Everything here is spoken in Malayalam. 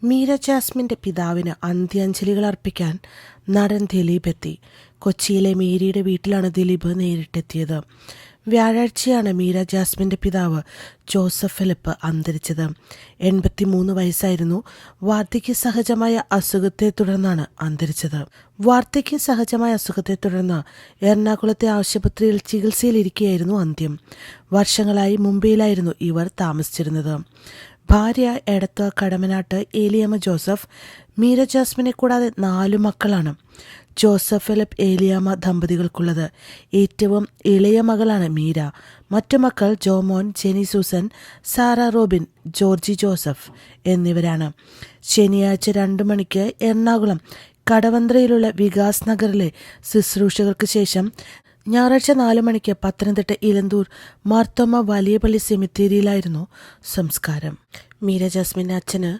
മീര ജാസ്മിൻ്റെ പിതാവിന് അന്ത്യാഞ്ജലികൾ അർപ്പിക്കാൻ നടൻ ദിലീപ് എത്തി. കൊച്ചിയിലെ മീരയുടെ വീട്ടിലാണ് ദിലീപ് നേരിട്ടെത്തിയത്. വ്യാഴാഴ്ചയാണ് മീര ജാസ്മിൻ്റെ പിതാവ് ജോസഫ് ഫിലിപ്പ് അന്തരിച്ചത്. 83 വയസ്സായിരുന്നു. വാർദ്ധക്യ സഹജമായ അസുഖത്തെ തുടർന്നാണ് അന്തരിച്ചത്. വാർദ്ധക്യ സഹജമായ അസുഖത്തെ തുടർന്ന് എറണാകുളത്തെ ആശുപത്രിയിൽ ചികിത്സയിലിരിക്കെയായിരുന്നു അന്ത്യം. വർഷങ്ങളായി മുംബൈയിലായിരുന്നു ഇവർ താമസിച്ചിരുന്നത്. ഭാര്യ എടത്വ കടമനാട്ട് ഏലിയമ്മ ജോസഫ്. മീര ജാസ്മിനെ കൂടാതെ 4 മക്കളാണ് ജോസഫ് ഫിലിപ്പ് ഏലിയാമ്മ ദമ്പതികൾക്കുള്ളത്. ഏറ്റവും ഇളയ മകളാണ് മീര. മറ്റു മക്കൾ Jomon, Jeni Susan, Sara Robin, Georgie Joseph എന്നിവരാണ്. ശനിയാഴ്ച 2 മണിക്ക് എറണാകുളം കടവന്ത്രയിലുള്ള വികാസ് നഗറിലെ ശുശ്രൂഷകൾക്ക് ശേഷം ഞായറാഴ്ച 4 മണിക്ക് പത്തനംതിട്ട ഇലന്തൂർ മാർത്തോമ വലിയ പള്ളി സെമിത്തേരിയിലായിരുന്നു സംസ്കാരം. മീര ജാസ്മിൻ്റെ അച്ഛന്